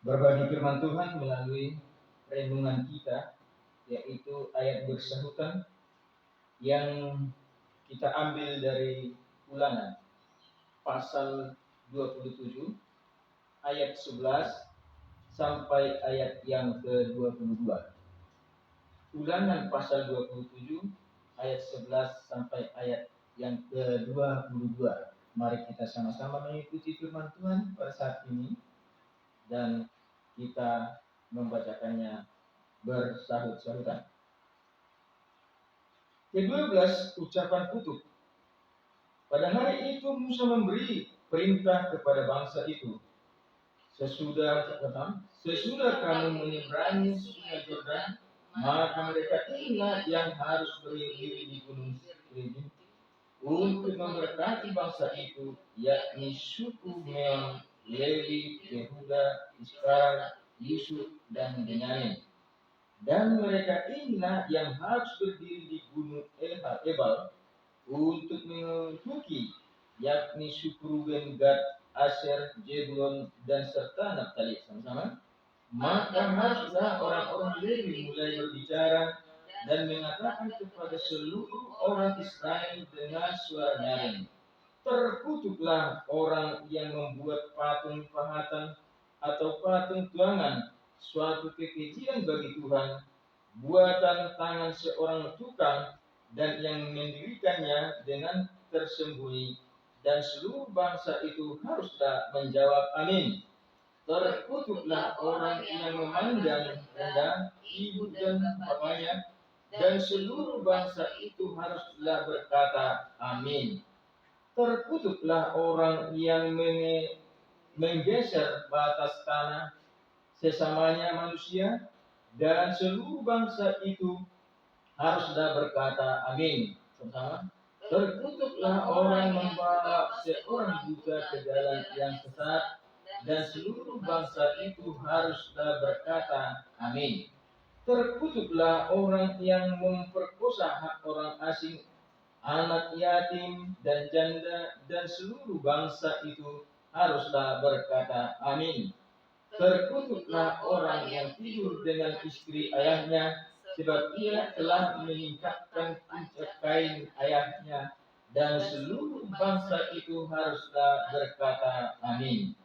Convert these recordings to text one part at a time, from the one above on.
berbagi firman Tuhan melalui renungan kita, yaitu ayat bersahutan yang kita ambil dari Ulangan pasal 27 ayat 11 sampai ayat yang ke-22. Ulangan pasal 27 ayat 11 sampai ayat yang ke-22. Mari kita sama-sama mengikuti firman Tuhan pada saat ini dan kita membacakannya bersahut-sahutan. Ke-12, ucapan kutuk. Pada hari itu Musa memberi perintah kepada bangsa itu, sesudah kamu menyeberangi sungai Yordan, maka mereka inilah yang harus berdiri di gunung Serim untuk memberkati bangsa itu, yakni suku Meon, Lewi, Yehuda, Iskar, Yusuf, dan Benyamin. Dan mereka inilah yang harus berdiri di gunung Ebal untuk mengikuti, yakni suku Ruben, Gad, Asher, Zebulon, dan serta Naftali. Sama-sama. Maka haruslah orang-orang Lewi mulai berbicara dan mengatakan kepada seluruh orang Israel dengan suara nyaring, terkutuklah orang yang membuat patung pahatan atau patung tuangan, suatu kekejian bagi Tuhan, buatan tangan seorang tukang, dan yang mendirikannya dengan tersembunyi. Dan seluruh bangsa itu haruslah menjawab amin. Terkutuklah orang yang memandang rendah ibu dan bapaknya, dan seluruh bangsa itu haruslah berkata amin. Terkutuklah orang yang menggeser batas tanah sesamanya manusia, dan seluruh bangsa itu haruslah berkata amin. Sama. Terkutuklah orang membawa seorang buta ke jalan yang sesat, dan seluruh bangsa itu haruslah berkata amin. Terkutuklah orang yang memperkosa hak orang asing, anak yatim dan janda, dan seluruh bangsa itu haruslah berkata amin. Terkutuklah orang yang tidur dengan istri ayahnya, sebab ia telah meningkatkan puncak kain ayahnya, dan seluruh bangsa itu haruslah berkata amin.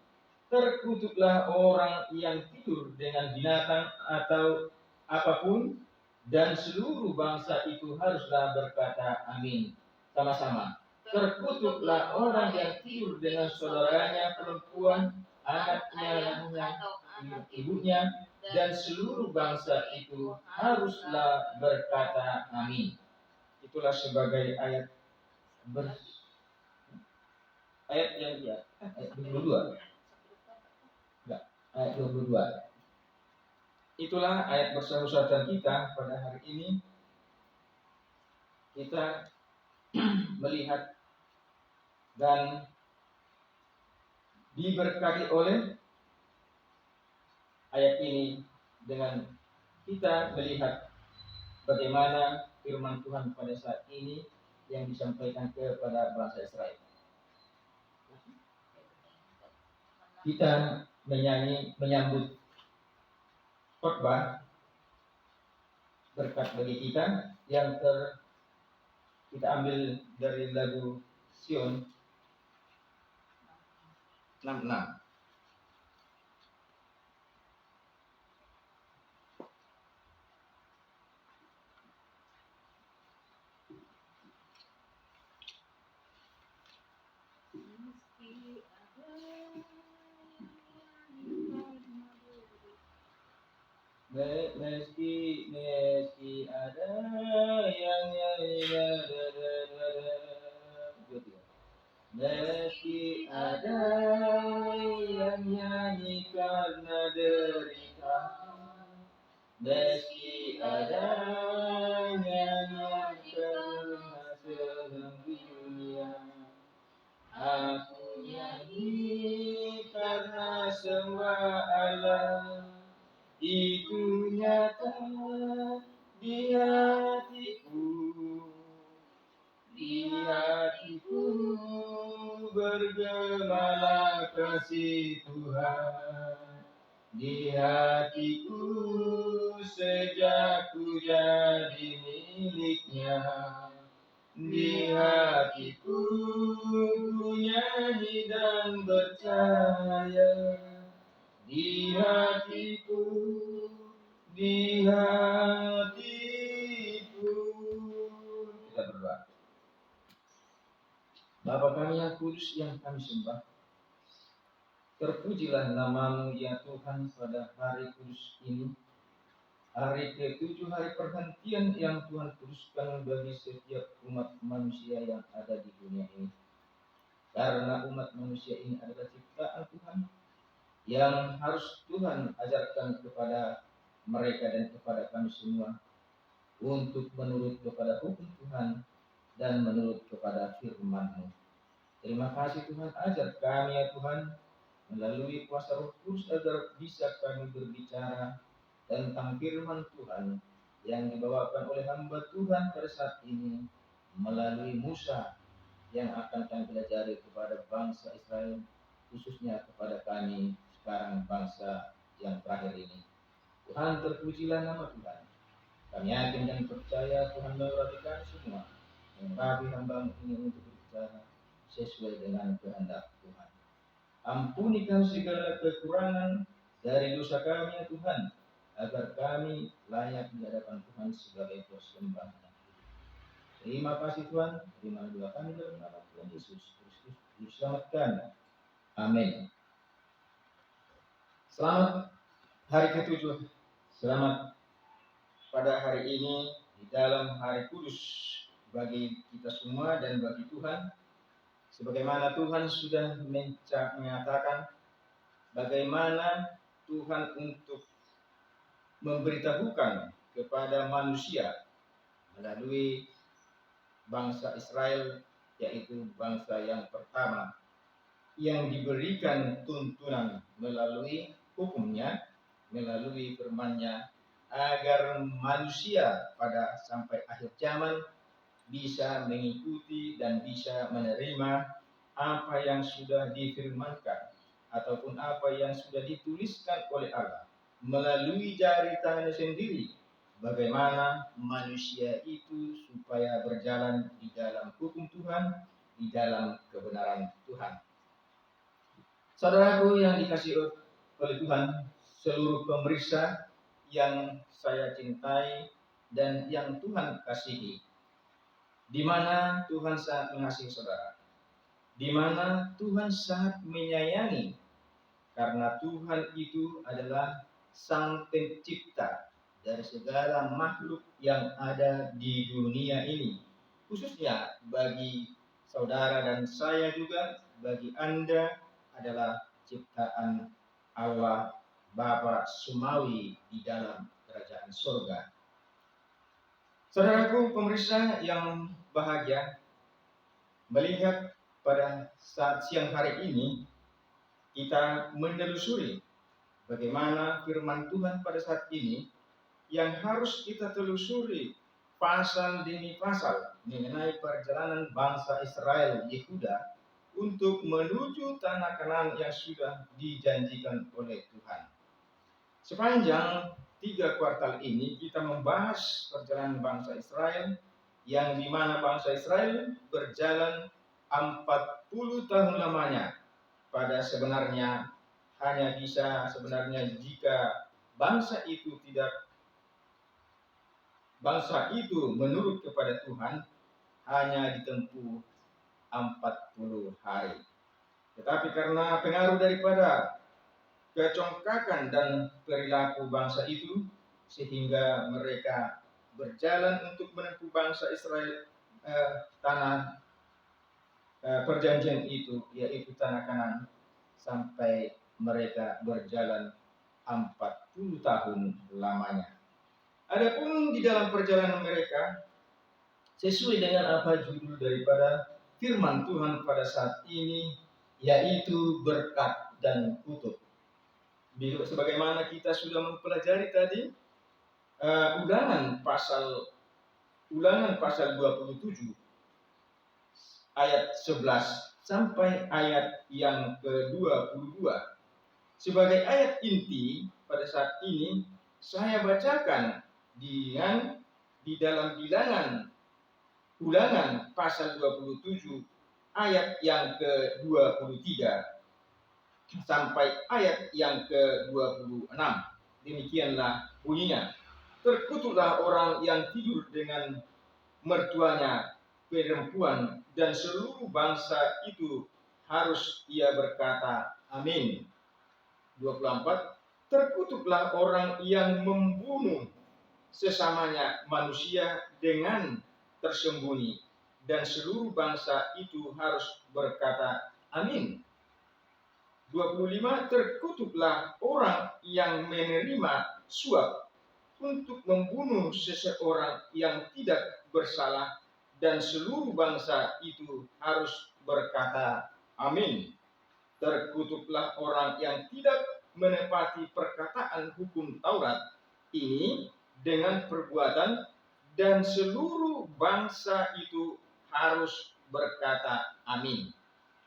Terkutuklah orang yang tidur dengan binatang atau apapun, dan seluruh bangsa itu haruslah berkata amin. Sama-sama. Terkutuklah orang yang tidur dengan saudaranya perempuan, anaknya, ibunya, dan seluruh bangsa itu haruslah berkata amin. Itulah sebagai ayat yang ayat 22. Ayat 22. Itulah ayat bersahut-sahutan kita pada hari ini. Kita melihat dan diberkati oleh ayat ini dengan kita melihat bagaimana firman Tuhan pada saat ini yang disampaikan kepada bangsa Israel. Kita menyambut khotbah berkat bagi kita yang kita ambil dari lagu Sion 66. Meski ada yang meski ada yang nyanyi karena derita, meski ada yang karena senang dunia, aku nyanyi karena semua Allah itu nyata di hatiku, bergemalah kasih Tuhan, di hatiku sejak ku jadi miliknya. Di hatiku ku nyanyi dan percaya. Di hatiku, di hatiku. Kita berdoa. Bapa kami yang kudus yang kami sembah, terpujilah nama-Mu ya Tuhan pada hari kudus ini, hari ke-7, hari perhentian yang Tuhan kuduskan bagi setiap umat manusia yang ada di dunia ini. Karena umat manusia ini adalah ciptaan Tuhan yang harus Tuhan ajarkan kepada mereka dan kepada kami semua untuk menurut kepada hukum Tuhan dan menurut kepada firman-Mu. Terima kasih Tuhan, ajar kami ya Tuhan melalui kuasa Roh Kudus agar bisa kami berbicara tentang firman Tuhan yang dibawakan oleh hamba Tuhan pada saat ini melalui Musa yang akan kami pelajari kepada bangsa Israel, khususnya kepada kami sekarang bangsa yang terakhir ini. Tuhan, terpujilah nama Tuhan. Kami yakin dan percaya Tuhan memberkati kami semua, mengurapi hamba-Mu ini untuk berbicara sesuai dengan kehendak Tuhan. Ampuni kami segala kekurangan dari dosa kami ya Tuhan, agar kami layak di hadapan Tuhan sebagai persembahan. Terima kasih Tuhan, terima doa kami dalam nama Tuhan Yesus Kristus, diselamatkan. Amin. Selamat hari ke-7. Selamat pada hari ini di dalam hari kudus bagi kita semua dan bagi Tuhan. Sebagaimana Tuhan sudah menyatakan bagaimana Tuhan untuk memberitahukan kepada manusia melalui bangsa Israel, yaitu bangsa yang pertama yang diberikan tuntunan melalui hukumnya, melalui firman-Nya, agar manusia pada sampai akhir zaman bisa mengikuti dan bisa menerima apa yang sudah difirmankan ataupun apa yang sudah dituliskan oleh Allah melalui jari tangannya sendiri, bagaimana manusia itu supaya berjalan di dalam hukum Tuhan, di dalam kebenaran Tuhan. Saudaraku yang dikasihi oleh Tuhan, seluruh pemirsa yang saya cintai dan yang Tuhan kasihi, di mana Tuhan sangat mengasihi saudara, di mana Tuhan sangat menyayangi, karena Tuhan itu adalah Sang Pencipta dari segala makhluk yang ada di dunia ini, khususnya bagi saudara dan saya juga, bagi Anda adalah ciptaan Allah Bapa Semawi di dalam kerajaan surga. Saudaraku pemirsa yang bahagia, melihat pada saat siang hari ini kita menelusuri bagaimana firman Tuhan pada saat ini yang harus kita telusuri pasal demi pasal mengenai perjalanan bangsa Israel Yehuda untuk menuju tanah Kanaan yang sudah dijanjikan oleh Tuhan. Sepanjang 3 kuartal ini kita membahas perjalanan bangsa Israel, yang dimana bangsa Israel berjalan 40 tahun lamanya. Pada sebenarnya hanya bisa jika bangsa itu menurut kepada Tuhan hanya ditempuh 40 hari. Tetapi karena pengaruh daripada kecongkakan dan perilaku bangsa itu, sehingga mereka berjalan untuk menempuh bangsa Israel tanah perjanjian itu, yaitu tanah Kanaan, sampai mereka berjalan 40 tahun lamanya. Adapun di dalam perjalanan mereka, sesuai dengan apa judul daripada firman Tuhan pada saat ini, yaitu berkat dan kutuk. Sebagaimana kita sudah mempelajari tadi, Ulangan pasal 27 ayat 11 sampai ayat yang ke-22, Sebagai ayat inti pada saat ini saya bacakan di dalam Ulangan pasal 27 ayat yang ke-23 sampai ayat yang ke-26. Demikianlah bunyinya. Terkutuklah orang yang tidur dengan mertuanya perempuan, dan seluruh bangsa itu harus ia berkata, amin. 24. Terkutuklah orang yang membunuh sesamanya manusia dengan tersembunyi, dan seluruh bangsa itu harus berkata, amin. 25. Terkutuklah orang yang menerima suap untuk membunuh seseorang yang tidak bersalah, dan seluruh bangsa itu harus berkata, amin. Terkutuklah orang yang tidak menepati perkataan hukum Taurat ini dengan perbuatan, dan seluruh bangsa itu harus berkata amin.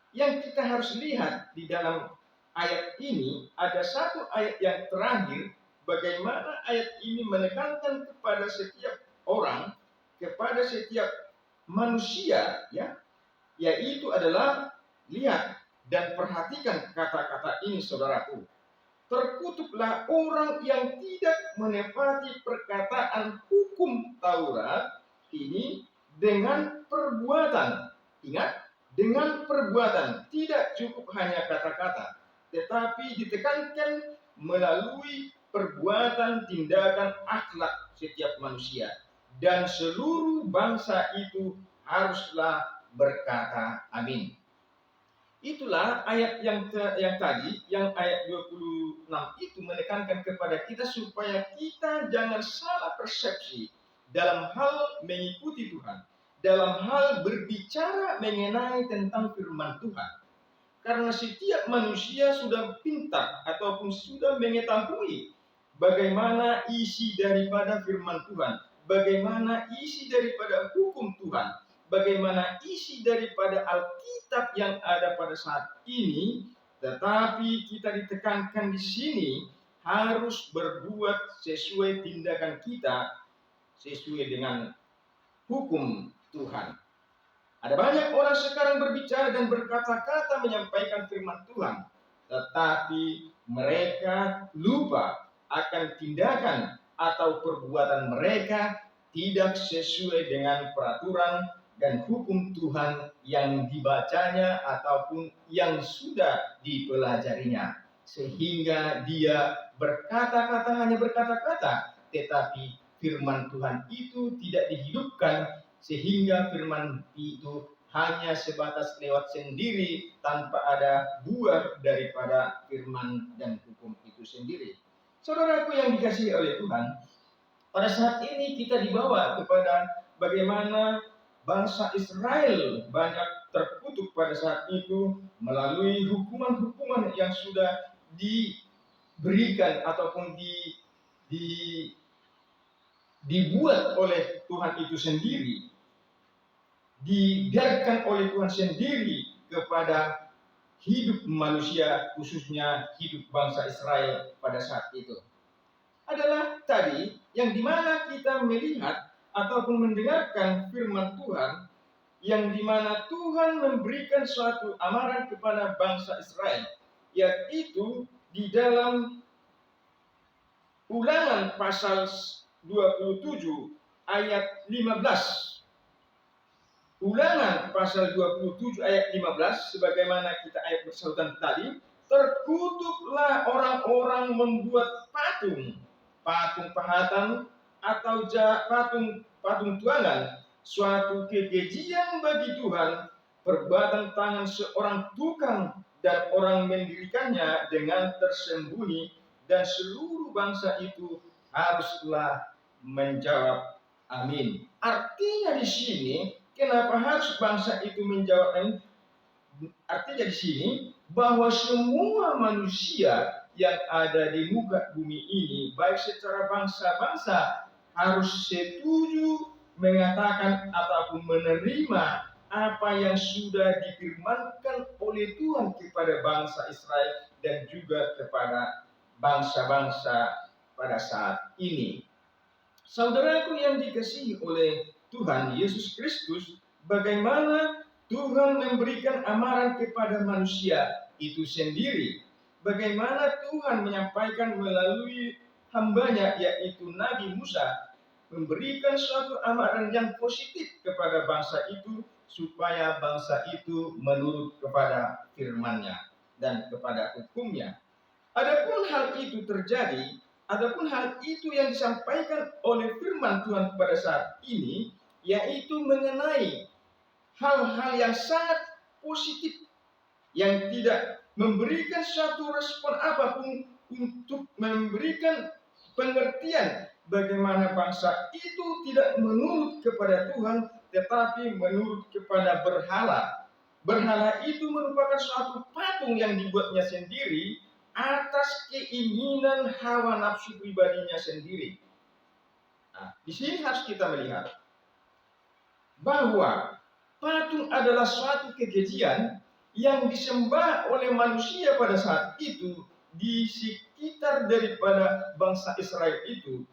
Yang kita harus lihat di dalam ayat ini, ada satu ayat yang terakhir, bagaimana ayat ini menekankan kepada setiap orang, kepada setiap manusia, ya, yaitu adalah lihat dan perhatikan kata-kata ini, saudaraku. Terkutuklah orang yang tidak menepati perkataan hukum Taurat ini dengan perbuatan. Ingat, dengan perbuatan. Tidak cukup hanya kata-kata, tetapi ditekankan melalui perbuatan, tindakan, akhlak setiap manusia. Dan seluruh bangsa itu haruslah berkata amin. Itulah ayat yang tadi, yang ayat 26 itu menekankan kepada kita supaya kita jangan salah persepsi dalam hal mengikuti Tuhan, dalam hal berbicara mengenai tentang firman Tuhan. Karena setiap manusia sudah pintar ataupun sudah mengetahui bagaimana isi daripada firman Tuhan, bagaimana isi daripada hukum Tuhan, bagaimana isi daripada Alkitab yang ada pada saat ini. Tetapi kita ditekankan di sini harus berbuat sesuai tindakan kita, sesuai dengan hukum Tuhan. Ada banyak orang sekarang berbicara dan berkata-kata menyampaikan firman Tuhan, tetapi mereka lupa akan tindakan atau perbuatan mereka tidak sesuai dengan peraturan dan hukum Tuhan yang dibacanya ataupun yang sudah dipelajarinya. Sehingga dia berkata-kata, hanya berkata-kata, tetapi firman Tuhan itu tidak dihidupkan, sehingga firman itu hanya sebatas lewat sendiri tanpa ada buah daripada firman dan hukum itu sendiri. Saudaraku yang dikasihi oleh Tuhan, pada saat ini kita dibawa kepada bagaimana bangsa Israel banyak terkutuk pada saat itu melalui hukuman-hukuman yang sudah diberikan ataupun dibuat oleh Tuhan itu sendiri, dibiarkan oleh Tuhan sendiri kepada hidup manusia, khususnya hidup bangsa Israel pada saat itu. Adalah tadi yang dimana kita melihat ataupun mendengarkan firman Tuhan, yang dimana Tuhan memberikan suatu amaran kepada bangsa Israel, yaitu di dalam Ulangan pasal 27 ayat 15. Ulangan pasal 27 ayat 15, sebagaimana kita ayat bersautan tadi, terkutuklah orang-orang membuat patung pahatan atau patung tuangan, suatu kekejian bagi Tuhan, perbuatan tangan seorang tukang dan orang mendirikannya dengan tersembunyi, dan seluruh bangsa itu haruslah menjawab amin. Artinya di sini, kenapa harus bangsa itu menjawab amin? Artinya di sini bahwa semua manusia yang ada di muka bumi ini, baik secara bangsa-bangsa, harus setuju mengatakan ataupun menerima apa yang sudah difirmankan oleh Tuhan kepada bangsa Israel dan juga kepada bangsa-bangsa pada saat ini. Saudaraku yang dikasihi oleh Tuhan Yesus Kristus, bagaimana Tuhan memberikan amaran kepada manusia itu sendiri. Bagaimana Tuhan menyampaikan melalui hambanya yaitu Nabi Musa, memberikan suatu amaran yang positif kepada bangsa itu supaya bangsa itu menurut kepada firman-Nya dan kepada hukum-Nya. Adapun hal itu terjadi, adapun hal itu yang disampaikan oleh firman Tuhan pada saat ini, yaitu mengenai hal-hal yang sangat positif, yang tidak memberikan suatu respon apapun untuk memberikan pengertian bagaimana bangsa itu tidak menurut kepada Tuhan, tetapi menurut kepada berhala. Berhala itu merupakan suatu patung yang dibuatnya sendiri atas keinginan hawa nafsu pribadinya sendiri. Nah, di sini harus kita melihat bahwa patung adalah suatu kekejian yang disembah oleh manusia pada saat itu di sekitar daripada bangsa Israel itu,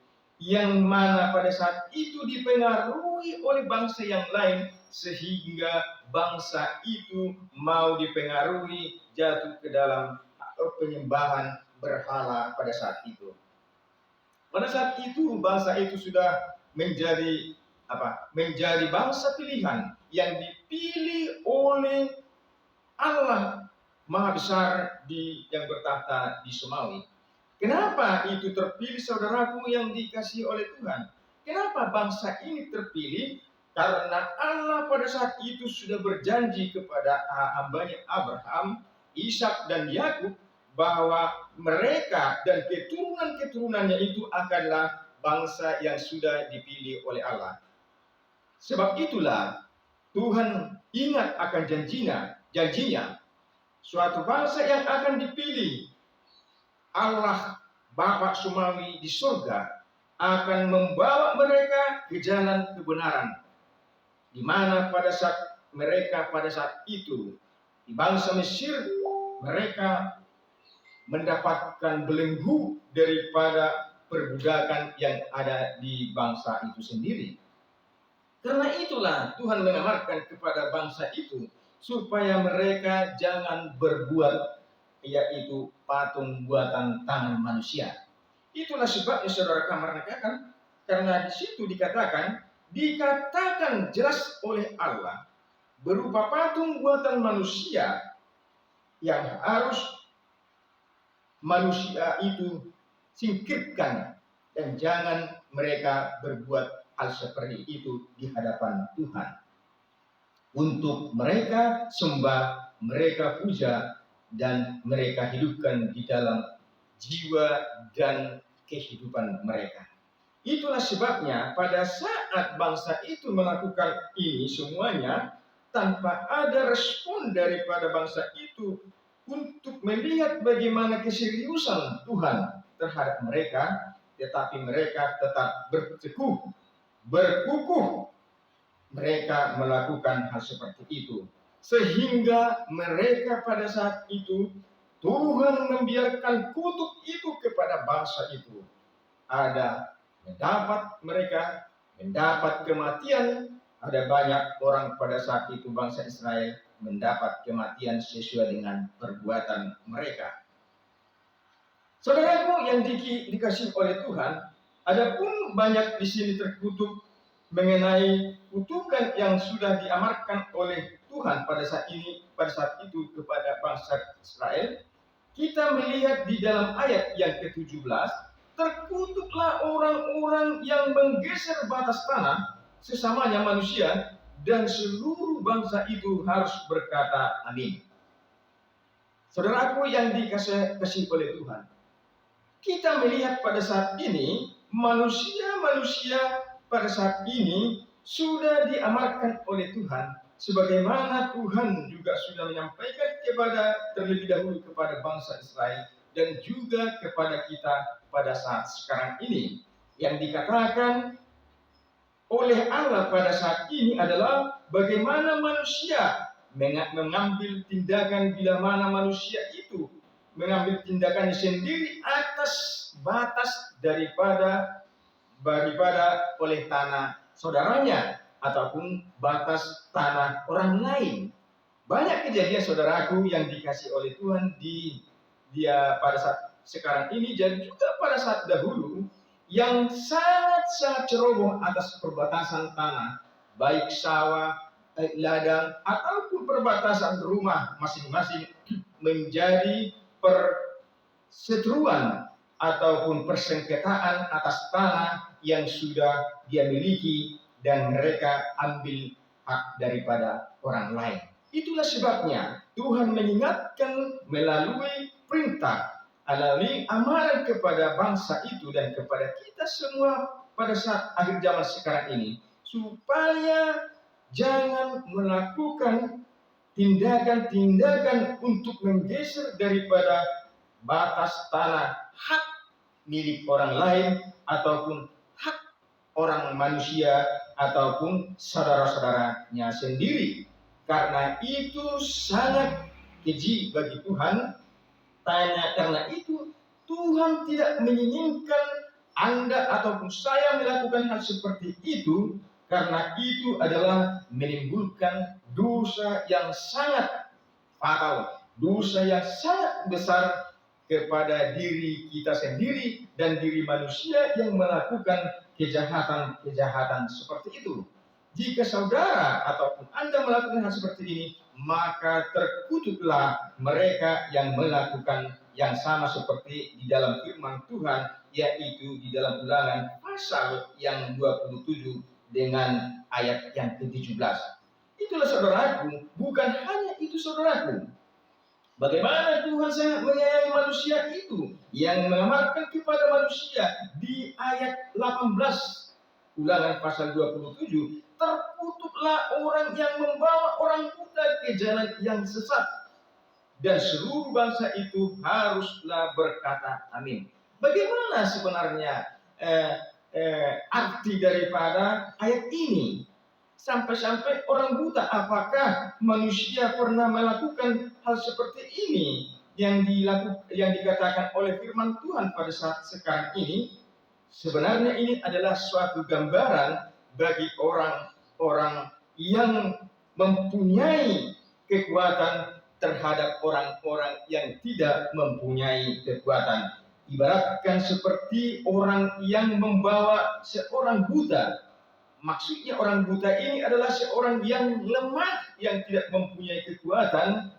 yang mana pada saat itu dipengaruhi oleh bangsa yang lain sehingga bangsa itu mau dipengaruhi jatuh ke dalam penyembahan berhala pada saat itu. Pada saat itu bangsa itu sudah menjadi menjadi bangsa pilihan yang dipilih oleh Allah Maha Besar yang bertahta di Semawi. Kenapa itu terpilih, saudaraku yang dikasihi oleh Tuhan? Kenapa bangsa ini terpilih? Karena Allah pada saat itu sudah berjanji kepada hambanya Abraham, Ishak dan Yakub bahwa mereka dan keturunan-keturunannya itu adalah bangsa yang sudah dipilih oleh Allah. Sebab itulah Tuhan ingat akan janjinya, suatu bangsa yang akan dipilih Allah Bapa Surgawi di surga akan membawa mereka ke jalan kebenaran, di mana pada saat itu di bangsa Mesir mereka mendapatkan belenggu daripada perbudakan yang ada di bangsa itu sendiri. Karena itulah Tuhan mengamarkan kepada bangsa itu supaya mereka jangan berbuat yaitu patung buatan tangan manusia. Itulah sebabnya saudara kamar katakan, karena di situ dikatakan jelas oleh Allah berupa patung buatan manusia yang harus manusia itu singkirkan dan jangan mereka berbuat hal seperti itu di hadapan Tuhan. Untuk mereka sembah, mereka puja, dan mereka hidupkan di dalam jiwa dan kehidupan mereka. Itulah sebabnya pada saat bangsa itu melakukan ini semuanya tanpa ada respon daripada bangsa itu untuk melihat bagaimana keseriusan Tuhan terhadap mereka, tetapi mereka tetap berkukuh mereka melakukan hal seperti itu, sehingga mereka pada saat itu Tuhan membiarkan kutuk itu kepada bangsa itu. Mereka mendapat kematian. Ada banyak orang pada saat itu bangsa Israel mendapat kematian sesuai dengan perbuatan mereka. Saudaraku yang dikasihi oleh Tuhan, adapun banyak di sini terkutuk mengenai kutukan yang sudah diamarkan oleh Tuhan pada saat itu kepada bangsa Israel. Kita melihat di dalam ayat yang ke-17, terkutuklah orang-orang yang menggeser batas tanah sesamanya manusia, dan seluruh bangsa itu harus berkata amin. Saudaraku yang dikasihi oleh Tuhan, kita melihat pada saat ini manusia pada saat ini sudah diamarkan oleh Tuhan, sebagaimana Tuhan juga sudah menyampaikan terlebih dahulu kepada bangsa Israel dan juga kepada kita pada saat sekarang ini, yang dikatakan oleh Allah pada saat ini adalah bagaimana manusia mengambil tindakan bila mana manusia itu mengambil tindakan sendiri atas batas daripada oleh tanah saudaranya ataupun batas tanah orang lain. Banyak kejadian saudaraku yang dikasih oleh Tuhan di dia pada saat sekarang ini dan juga pada saat dahulu yang sangat-sangat ceroboh atas perbatasan tanah, baik sawah, ladang ataupun perbatasan rumah masing-masing menjadi perseteruan ataupun persengketaan atas tanah yang sudah dia miliki dan mereka ambil hak daripada orang lain. Itulah sebabnya Tuhan mengingatkan melalui perintah, melalui amaran kepada bangsa itu dan kepada kita semua pada saat akhir zaman sekarang ini, supaya jangan melakukan tindakan-tindakan untuk menggeser daripada batas tanah hak milik orang lain ataupun hak orang manusia ataupun saudara-saudaranya sendiri. Karena itu sangat keji bagi Tuhan. Karena itu Tuhan tidak menginginkan Anda ataupun saya melakukan hal seperti itu, karena itu adalah menimbulkan dosa yang sangat fatal, dosa yang sangat besar kepada diri kita sendiri dan diri manusia yang melakukan kejahatan-kejahatan seperti itu. Jika saudara ataupun Anda melakukan hal seperti ini, maka terkutuklah mereka yang melakukan yang sama seperti di dalam firman Tuhan, yaitu di dalam Ulangan pasal yang 27 dengan ayat yang ke-17. Itulah saudaraku, bukan hanya itu saudaraku. Bagaimana Tuhan sangat menyayangi manusia itu yang mengamalkan kepada manusia di ayat 18 Ulangan pasal 27, terkutuklah orang yang membawa orang buta ke jalan yang sesat, dan seluruh bangsa itu haruslah berkata amin. Bagaimana sebenarnya arti daripada ayat ini? Sampai-sampai orang buta, apakah manusia pernah melakukan hal seperti ini yang dikatakan oleh firman Tuhan pada saat sekarang ini? Sebenarnya ini adalah suatu gambaran bagi orang-orang yang mempunyai kekuatan terhadap orang-orang yang tidak mempunyai kekuatan. Ibaratkan seperti orang yang membawa seorang buta. Maksudnya orang buta ini adalah seorang yang lemah, yang tidak mempunyai kekuatan.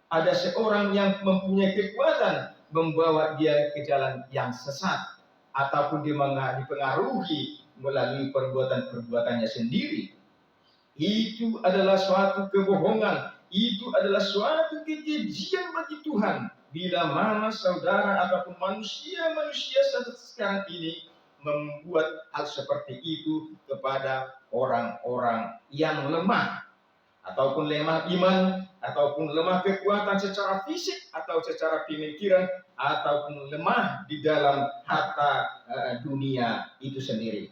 Ada seorang yang mempunyai kekuatan membawa dia ke jalan yang sesat, ataupun dia dipengaruhi melalui perbuatan-perbuatannya sendiri. Itu adalah suatu kebohongan, itu adalah suatu kekejian bagi Tuhan bila mana saudara ataupun manusia sekarang ini membuat hal seperti itu kepada orang-orang yang lemah, ataupun lemah iman, ataupun lemah kekuatan secara fisik atau secara pemikiran, ataupun lemah di dalam harta dunia itu sendiri.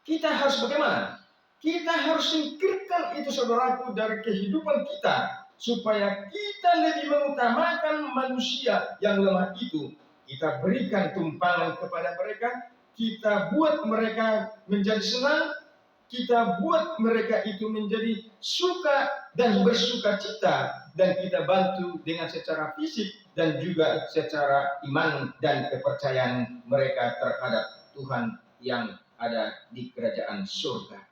Kita harus bagaimana? Kita harus singkirkan itu saudaraku dari kehidupan kita, supaya kita lebih mengutamakan manusia yang lemah itu. Kita berikan tumpangan kepada mereka, kita buat mereka menjadi senang, kita buat mereka itu menjadi suka dan bersuka cita, dan kita bantu dengan secara fisik dan juga secara iman dan kepercayaan mereka terhadap Tuhan yang ada di kerajaan surga.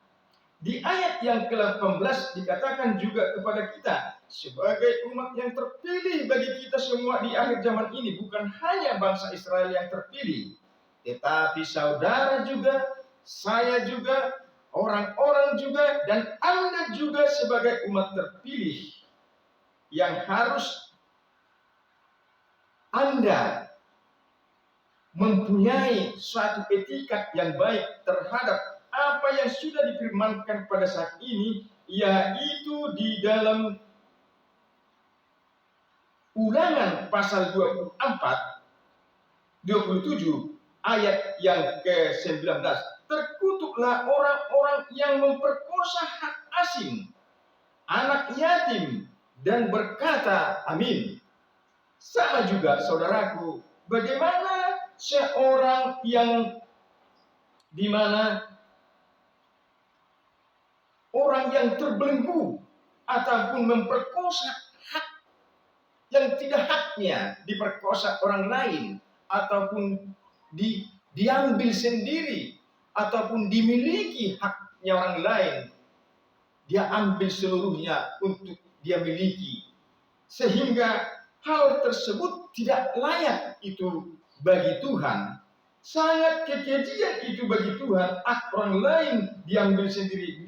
Di ayat yang ke-18 dikatakan juga kepada kita sebagai umat yang terpilih bagi kita semua di akhir zaman ini, bukan hanya bangsa Israel yang terpilih, tetapi saudara juga, saya juga, orang-orang juga, dan Anda juga sebagai umat terpilih yang harus Anda mempunyai suatu etikat yang baik terhadap apa yang sudah difirmankan pada saat ini, yaitu di dalam Ulangan pasal 27 ayat yang ke-19. terkutuklah orang-orang yang memperkosa hak asing, anak yatim, dan berkata amin. Sama juga saudaraku, bagaimana seorang yang di mana orang yang terbelenggu ataupun memperkosa hak yang tidak haknya, diperkosa orang lain ataupun diambil sendiri ataupun dimiliki haknya orang lain, dia ambil seluruhnya untuk dia miliki, sehingga hal tersebut tidak layak itu bagi Tuhan. Sangat kekejian itu bagi Tuhan. Orang lain diambil sendiri,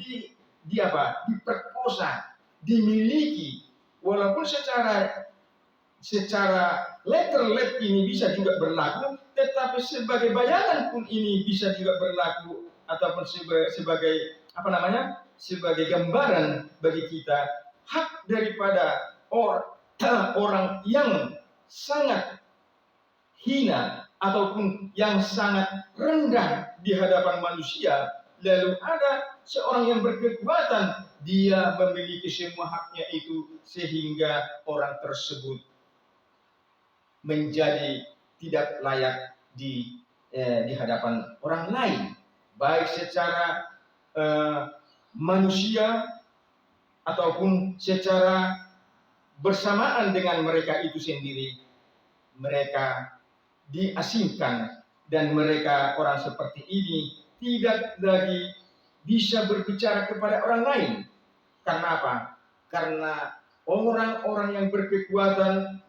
diperkosa, dimiliki. Walaupun secara letter ini bisa juga berlaku, tetapi sebagai bayangan pun ini bisa juga berlaku, ataupun sebagai sebagai gambaran bagi kita. Hak daripada orang yang sangat hina ataupun yang sangat rendah di hadapan manusia, lalu ada seorang yang berkekuatan, dia memiliki semua haknya itu, sehingga orang tersebut menjadi tidak layak di hadapan orang lain, baik secara manusia ataupun secara bersamaan dengan mereka itu sendiri. Mereka diasingkan, dan mereka orang seperti ini tidak lagi bisa berbicara kepada orang lain. Karena apa? Karena orang-orang yang berkekuatan